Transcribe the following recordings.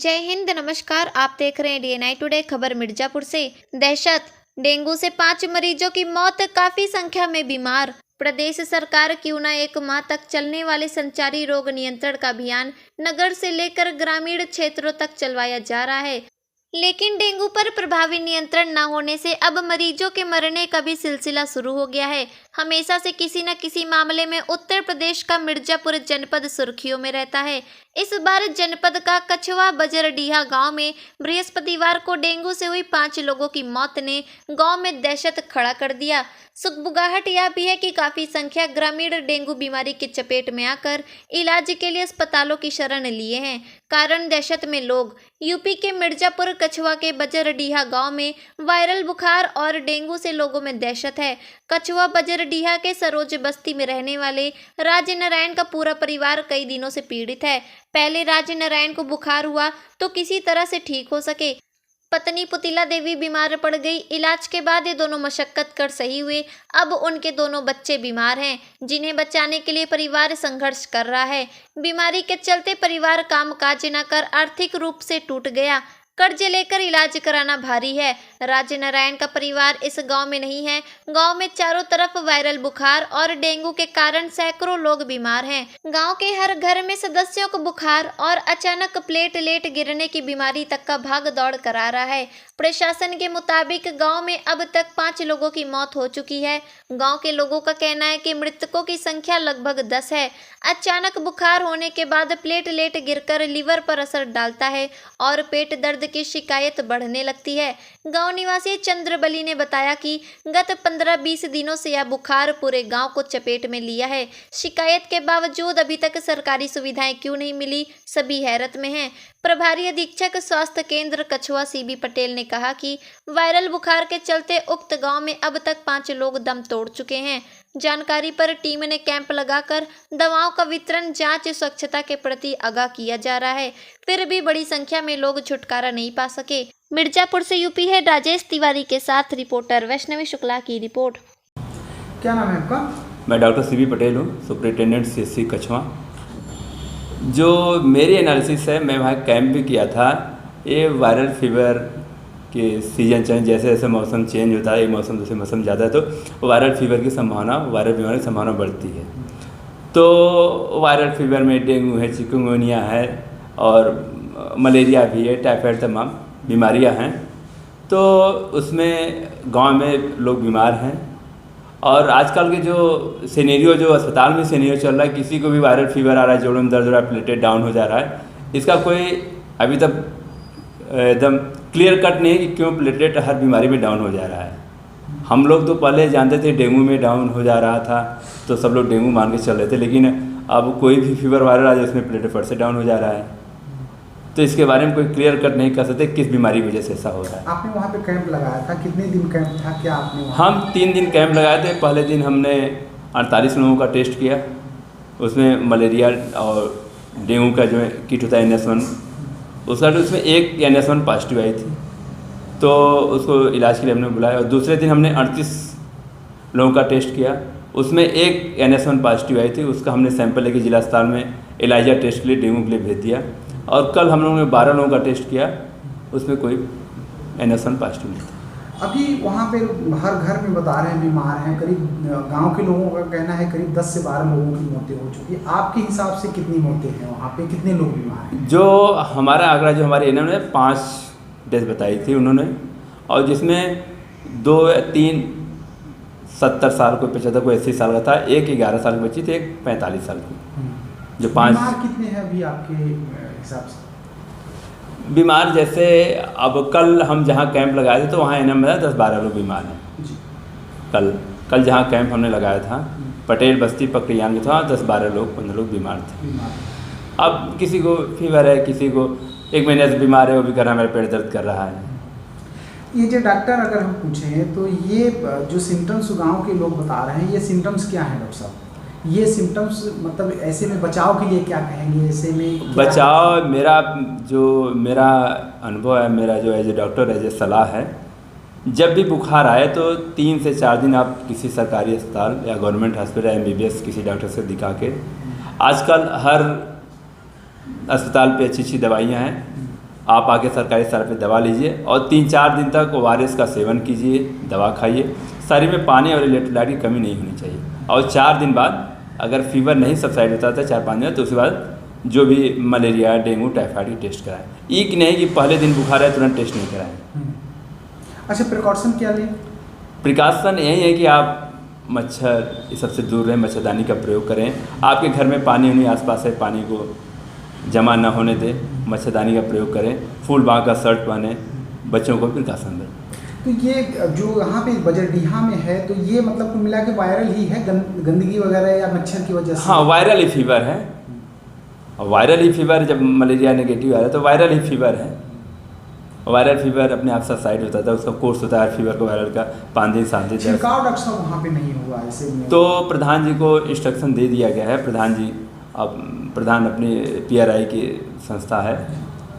जय हिंद, नमस्कार। आप देख रहे हैं डीएनआई टुडे। खबर मिर्जापुर से। दहशत, डेंगू से 5 मरीजों की मौत, काफी संख्या में बीमार। प्रदेश सरकार क्यों न 1 माह तक चलने वाले संचारी रोग नियंत्रण का अभियान नगर से लेकर ग्रामीण क्षेत्रों तक चलवाया जा रहा है, लेकिन डेंगू पर प्रभावी नियंत्रण न होने से अब मरीजों के मरने का भी सिलसिला शुरू हो गया है। हमेशा से किसी न किसी मामले में उत्तर प्रदेश का मिर्जापुर जनपद सुर्खियों में रहता है। इस बार जनपद का कछवा बजरडीहा गांव में बृहस्पतिवार को डेंगू से हुई 5 लोगों की मौत ने गांव में दहशत खड़ा कर दिया। सुगबुगाहट यह भी है कि काफी संख्या ग्रामीण डेंगू बीमारी की चपेट में आकर इलाज के लिए अस्पतालों की शरण लिए हैं। कारण दहशत में लोग। यूपी के मिर्जापुर कछवा के बजरडीहा गांव में वायरल बुखार और डेंगू से लोगों में दहशत है। कछवा बजरडीहा के सरोज बस्ती में रहने वाले राज नारायण का पूरा परिवार कई दिनों से पीड़ित है। पहले राज नारायण को बुखार हुआ तो किसी तरह से ठीक हो सके। पत्नी पुतिला देवी बीमार पड़ गई। इलाज के बाद ये दोनों मशक्कत कर सही हुए। अब उनके दोनों बच्चे बीमार हैं, जिन्हें बचाने के लिए परिवार संघर्ष कर रहा है। बीमारी के चलते परिवार कामकाज न कर आर्थिक रूप से टूट गया। कर्ज लेकर इलाज कराना भारी है। राज नारायण का परिवार इस गांव में नहीं है। गांव में चारों तरफ वायरल बुखार और डेंगू के कारण सैकड़ों लोग बीमार हैं। गांव के हर घर में सदस्यों को बुखार और अचानक प्लेटलेट गिरने की बीमारी तक का भाग दौड़ करा रहा है। प्रशासन के मुताबिक गांव में अब तक 5 लोगों की मौत हो चुकी है। गांव के लोगों का कहना है कि मृतकों की संख्या लगभग 10 है। अचानक बुखार होने के बाद प्लेटलेट गिरकर लीवर पर असर डालता है और पेट दर्द की शिकायत बढ़ने लगती है। गांव निवासी चंद्रबली ने बताया कि गत 15-20 दिनों से यह बुखार पूरे गांव को चपेट में लिया है। शिकायत के बावजूद अभी तक सरकारी सुविधाएं क्यों नहीं मिली, सभी हैरत में हैं। प्रभारी अधीक्षक स्वास्थ्य केंद्र कछवा सीबी पटेल ने कहा कि वायरल बुखार के चलते उक्त गांव में अब तक 5 लोग दम तोड़ चुके हैं। जानकारी पर टीम ने कैंप लगाकर दवाओं का वितरण, जांच, स्वच्छता के प्रति आगाह किया जा रहा है। फिर भी बड़ी संख्या में लोग छुटकारा नहीं पा सके। मिर्जापुर से यूपी है राजेश तिवारी के साथ रिपोर्टर वैष्णवी शुक्ला की रिपोर्ट। क्या नाम है आपका? मैं डॉक्टर सीबी पटेल हूँ, सुपरिटेंडेंट सीएचसी कछवा। जो मेरी एनालिसिस है, मैं वहाँ कैंप भी किया था। ये वायरल फीवर के सीजन चेंज, जैसे जैसे मौसम चेंज होता है, एक मौसम दूसरे मौसम ज़्यादा है तो वायरल फीवर की संभावना, वायरल बीमारी की संभावना बढ़ती है। तो वायरल फीवर में डेंगू है, चिकनगुनिया है और मलेरिया भी है, टाइफाइड, तमाम बीमारियां हैं। तो उसमें गांव में लोग बीमार हैं और आजकल के जो सिनेरियो, जो अस्पताल में सिनेरियो चल रहा है, किसी को भी वायरल फीवर आ रहा है, जोड़ों में दर्द हो रहा है, प्लेटलेट डाउन हो जा रहा है, इसका कोई अभी तक एकदम क्लियर कट नहीं है कि क्यों प्लेटलेट हर बीमारी में डाउन हो जा रहा है। हम लोग तो पहले जानते थे डेंगू में डाउन हो जा रहा था तो सब लोग डेंगू मान के चल रहे थे, लेकिन अब कोई भी फीवर वायरल आ जाए उसमें प्लेटलेट फट से डाउन हो जा रहा है। तो इसके बारे में कोई क्लियर कट नहीं कर सकते किस बीमारी की वजह से ऐसा हो रहा है। आपने वहाँ पे कैंप लगाया था, कितने दिन कैंप था? क्या आपने हम 3 दिन कैंप लगाए थे। पहले दिन हमने 48 लोगों का टेस्ट किया। उसमें मलेरिया और डेंगू का जो है किट होता है NS1, उसका उसमें एक NS1 पॉजिटिव आई थी, तो उसको इलाज के लिए हमने बुलाया। और दूसरे दिन हमने 38 लोगों का टेस्ट किया, उसमें एक NS1 पॉजिटिव आई थी, उसका हमने सैंपल लेके जिला अस्पताल में इलाजा टेस्ट के लिए, डेंगू के लिए भेज दिया। और कल हम लोगों ने 12 लोगों का टेस्ट किया, उसमें कोई NS1 पॉजिटिव नहीं था। अभी वहाँ पे हर घर में बता रहे हैं बीमार हैं। करीब गांव के लोगों का कहना है करीब 10 से 12 लोगों की मौतें हो चुकी है। आपके हिसाब से कितनी मौतें हैं वहाँ पे, कितने लोग बीमार हैं? जो हमारा आंकड़ा, जो हमारे इन्होंने 5 डेथ बताई थी उन्होंने, और जिसमें 2 या 3 70 साल, कोई 75, कोई 80 साल का था, एक 11 साल की बच्ची थी, एक 45 साल की। जो 5 बीमार कितने हैं अभी आपके हिसाब से? बीमार जैसे अब कल हम जहाँ कैंप लगाए थे तो वहाँ इन्हें में 10-12 लोग बीमार हैं जी। कल जहाँ कैंप हमने लगाया था पटेल बस्ती पकड़ियान में था, 10-12 लोग, 15 लोग बीमार थे। अब किसी को फीवर है, किसी को 1 महीने से बीमार है, वो भी कर रहा है मेरा पेट दर्द कर रहा है। ये जो डॉक्टर अगर हम पूछें तो ये जो सिम्टम्स गाँव के लोग बता रहे हैं, ये सिम्टम्स क्या हैं डॉक्टर साहब? ये सिम्टम्स मतलब ऐसे में बचाव के लिए क्या कहेंगे? ऐसे में बचाव, मेरा अनुभव है, मेरा जो as a doctor as a सलाह है, जब भी बुखार आए तो 3 से 4 दिन आप किसी सरकारी अस्पताल या गवर्नमेंट हॉस्पिटल या MBBS किसी डॉक्टर से दिखा के, आजकल हर अस्पताल पे अच्छी दवाइयाँ हैं, आप आके सरकारी स्तर पे दवा लीजिए और 3-4 दिन तक ORS का सेवन कीजिए, दवा खाइए। शरीर में पानी और इलेक्ट्रोलाइट की कमी नहीं होनी चाहिए। और 4 दिन बाद अगर फीवर नहीं सबसाइड होता था 4-5 दिन, तो उसके बाद जो भी मलेरिया, डेंगू, टाइफाइड की टेस्ट कराएं। ये कि नहीं कि पहले दिन बुखार है तुरंत टेस्ट नहीं कराएं। अच्छा, प्रिकॉशन क्या लें? प्रिकॉशन यही है कि आप मच्छर ये सबसे दूर रहें, मच्छरदानी का प्रयोग करें। आपके घर में पानी उन्हीं आसपास है, पानी को जमा ना होने दें, मच्छरदानी का प्रयोग करें। फुल बाँह का शर्ट पहने, बच्चों को प्रिकॉशन दें। तो ये जो यहाँ पे बजरडीहा में है, तो ये मतलब कुल मिला के वायरल ही है, गंदगी वगैरह या मच्छर की वजह से? हाँ, वायरल ही फीवर है। वायरल ही फीवर, जब मलेरिया नेगेटिव आ रहा है तो वायरल ही फीवर है। वायरल फीवर अपने आप सबसाइड होता था, उसका कोर्स होता है फीवर का वायरल का 5 दिन 7 दिन। छिड़काव डॉक्टर साहब वहाँ पे नहीं हुआ ऐसे में? तो प्रधान जी को इंस्ट्रक्शन दे दिया गया है। प्रधान जी, अब प्रधान अपनी PRI की संस्था है,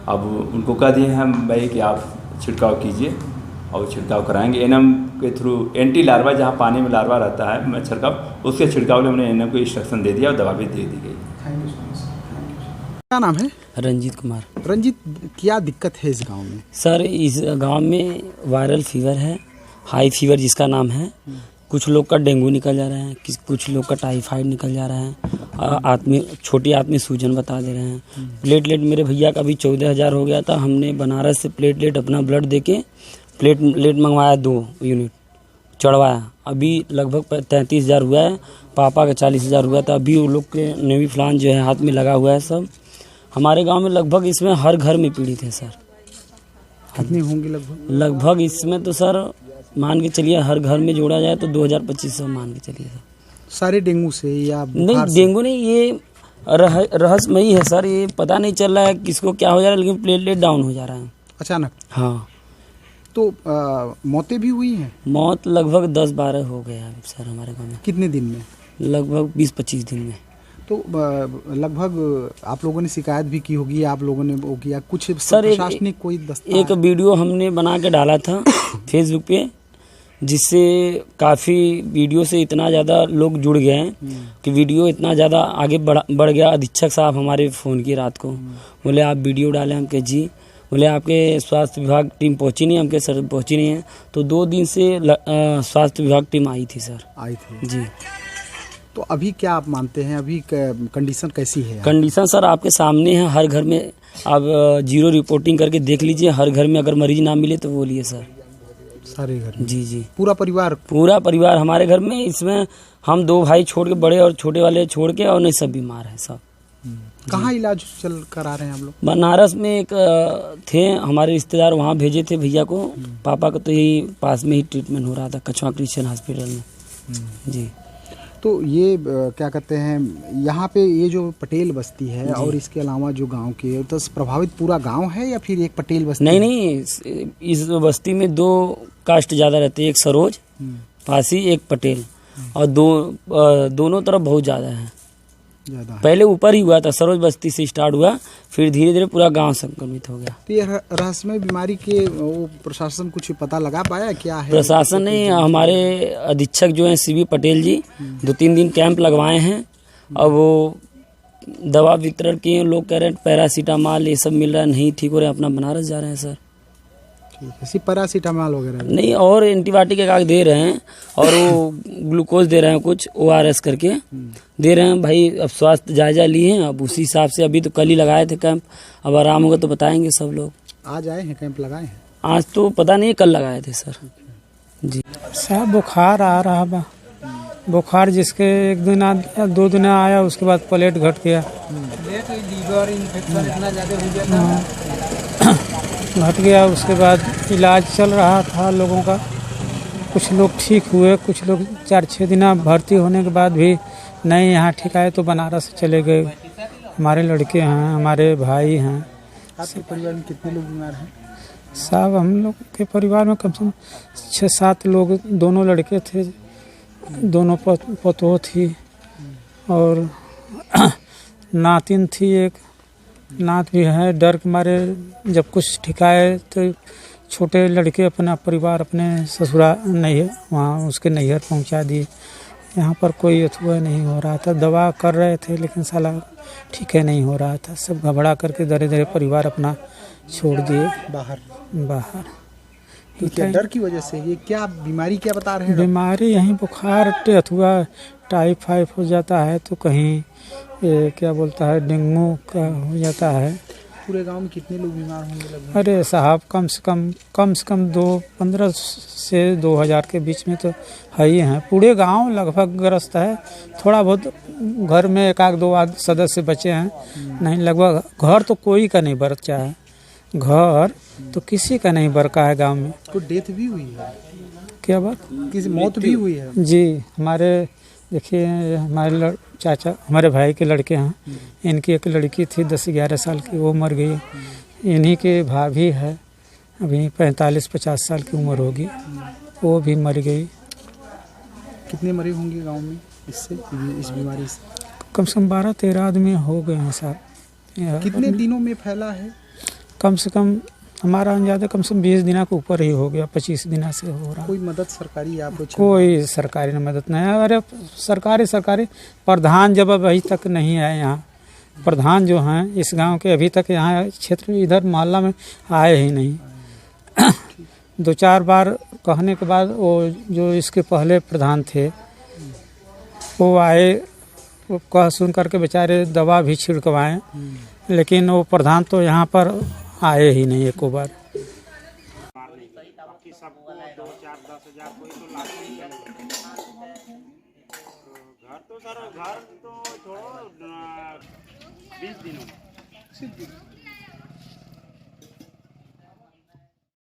अब उनको कह दिए हैं भाई कि आप छिड़काव कीजिए और छिड़काव कराएंगे। NM के थ्रू एंटी लार्वा, जहाँ पानी में लार्वा रहता है मच्छर का, उसके छिड़काव में हमने NM को इंस्ट्रक्शन दे दिया और दवा भी दे दी गई। Thank you so much. क्या नाम है? रंजीत कुमार। रंजीत, क्या दिक्कत है इस गांव में? सर, इस गांव में वायरल फीवर है, हाई फीवर जिसका नाम है। कुछ लोग का डेंगू निकल जा रहा है, कुछ लोग का टाइफाइड निकल जा रहा है, छोटी आदमी सूजन बता दे रहे हैं। प्लेटलेट मेरे भैया का भी 14,000 हो गया था। हमने बनारस से प्लेटलेट अपना ब्लड देके प्लेटलेट मंगवाया, 2 यूनिट चढ़वाया। अभी लगभग 33,000 हुआ है। पापा का 40,000 हुआ था। अभी वो लोग के नेवी फ्लान जो है हाथ में लगा हुआ है। सब हमारे गांव में लगभग इसमें हर घर में पीड़ित है सर। कितने होंगे लगभग? लगभग इसमें तो सर मान के चलिए हर घर में जोड़ा जाए तो 2,000-2,500 मान के चलिए सर। सारे डेंगू से या नहीं, डेंगू नहीं, ये रहस्यमयी है सर। ये पता नहीं चल रहा है किसको क्या हो जा रहा है, लेकिन प्लेटलेट डाउन हो जा रहा है अचानक। हाँ, तो मौतें भी हुई हैं? मौत लगभग 10-12 हो गया सर हमारे गाँव में। कितने दिन में? लगभग 20-25 दिन में। तो लगभग आप लोगों ने शिकायत भी की होगी, आप लोगों ने वो किया कुछ सर? प्रशासनिक कोई एक वीडियो हमने बना के डाला था फेसबुक पे, जिससे काफ़ी वीडियो से इतना ज़्यादा लोग जुड़ गए हैं कि वीडियो इतना ज़्यादा आगे बढ़ गया। अधीक्षक साहब हमारे फ़ोन की रात को, बोले आप वीडियो डालें। हम कहे जी, बोले आपके स्वास्थ्य विभाग टीम पहुंची नहीं। हमके सर पहुंची नहीं है। तो 2 दिन से स्वास्थ्य विभाग टीम आई थी सर। आई थी जी। तो अभी क्या आप मानते हैं, अभी कंडीशन कैसी है? कंडीशन सर आपके सामने है। हर घर में आप 0 रिपोर्टिंग करके देख लीजिए। हर घर में अगर मरीज ना मिले तो बोलिए सर। सारे घर में? जी जी, पूरा परिवार हमारे घर में। इसमें हम 2 भाई छोड़ के, बड़े और छोटे वाले छोड़ के, और नहीं सब बीमार है सब। कहाँ इलाज चल करा रहे हैं हम लोग? बनारस में एक थे हमारे रिश्तेदार, वहाँ भेजे थे भैया को। पापा का तो यही पास में ही ट्रीटमेंट हो रहा था, कछवा क्रिश्चियन हॉस्पिटल में। जी। तो ये क्या कहते हैं, यहाँ पे ये जो पटेल बस्ती है और इसके अलावा जो गांव के, तो प्रभावित पूरा गांव है या फिर एक पटेल बस्ती? नहीं, इस बस्ती में 2 कास्ट ज़्यादा रहते हैं, एक सरोज पासी, एक पटेल। और दोनों तरफ बहुत ज़्यादा है। पहले ऊपर ही हुआ था, सरोज बस्ती से स्टार्ट हुआ, फिर धीरे धीरे पूरा गांव संक्रमित हो गया। तो ये रहस्यमय बीमारी के वो प्रशासन कुछ पता लगा पाया क्या है? प्रशासन ने, हमारे अधीक्षक जो हैं CB पटेल जी, 2-3 दिन कैंप लगवाए हैं। अब वो दवा वितरण किए। लोग कह रहे हैं पैरासीटामॉल ये सब मिल रहा है, नहीं ठीक हो रहा है, अपना बनारस जा रहे हैं सर। सिर्फ पैरासीटामॉल वगैरह नहीं, और एंटीबायोटिक एक दे रहे हैं, और वो ग्लूकोज दे रहे हैं, कुछ ORS करके दे रहे हैं। भाई अब स्वास्थ्य जायजा लिए हैं, अब उसी हिसाब से। अभी तो कल ही लगाए थे कैंप, अब आराम होगा तो बताएंगे सब लोग। आज आए हैं, कैंप लगाए हैं? आज तो पता नहीं, कल लगाए थे सर। जी साहब, बुखार आ रहा बा। बुखार जिसके 1 दिन 2 दिन आया, उसके बाद प्लेट घट गया, लीवर इन्फेक्शन इतना ज़्यादा हो गया, घट गया। उसके बाद इलाज चल रहा था लोगों का। कुछ लोग ठीक हुए, कुछ लोग 4-6 दिन भर्ती होने के बाद भी नहीं यहाँ ठीक आए तो बनारस चले गए। हमारे लड़के हैं, हमारे भाई हैं। आपके परिवार में कितने लोग बीमार हैं? साहब, हम लोग के परिवार में कम से कम 6-7 लोग, दोनों लड़के थे, दोनों पतोह थी, और नातिन थी, एक नात भी है। डर के मारे जब कुछ ठिकाए तो छोटे लड़के अपना परिवार अपने ससुराल नहीं, वहाँ उसके नैहर पहुँचा दिए। यहाँ पर कोई अथवा नहीं हो रहा था। दवा कर रहे थे लेकिन साला ठीक है नहीं हो रहा था। सब घबरा करके धीरे धीरे परिवार अपना छोड़ दिए बाहर। बाहर। तो क्या डर की वजह से? ये क्या बीमारी क्या बता रहे हैं डॉक्टर? बीमारी यहीं बुखार अथवा टाइफाइड हो जाता है, तो कहीं ये क्या बोलता है डेंगू का हो जाता है। पूरे गांव में कितने लोग बीमार होंगे लगभग? अरे साहब कम से कम 15 से 2000 के बीच में तो है ही हैं। पूरे गांव लगभग ग्रस्त है। थोड़ा बहुत घर में एक आध दो सदस्य बचे हैं, नहीं लगभग घर तो कोई का नहीं बचा है। घर तो किसी का नहीं बरका है गांव में। कोई डेथ भी हुई है? क्या बात? किसी मौत भी हुई है? जी, हमारे देखिए हमारे चाचा हमारे भाई के लड़के हैं, इनकी एक लड़की थी 10-11 साल की, वो मर गई। इन्हीं के भाभी है, अभी 45-50 साल की उम्र होगी, वो भी मर गई। कितने मरे होंगे गांव में इससे, इस बीमारी से? कम से कम 12-13 आदमी हो गए हैं साहब। कितने दिनों में फैला है? कम से कम हमारा अंदाजा कम से कम 20 दिन के ऊपर ही हो गया, 25 दिन से हो रहा। कोई मदद सरकारी आपको? कोई सरकारी मदद नहीं है। अरे सरकारी प्रधान जब अभी तक नहीं है यहाँ। प्रधान जो हैं इस गांव के अभी तक यहाँ क्षेत्र में इधर मोहल्ला में आए ही नहीं। 2-4 बार कहने के बाद वो जो इसके पहले प्रधान थे वो आए, वो कह सुन करके बेचारे दवा भी छिड़कवाएं, लेकिन वो प्रधान तो यहाँ पर आए ही नहीं एको बार। बाकी सबको 2-4-10 हज़ार कोई तो लाख ही चलेगा। घर तो सर घर तो छोड़ो 20 दिनों में।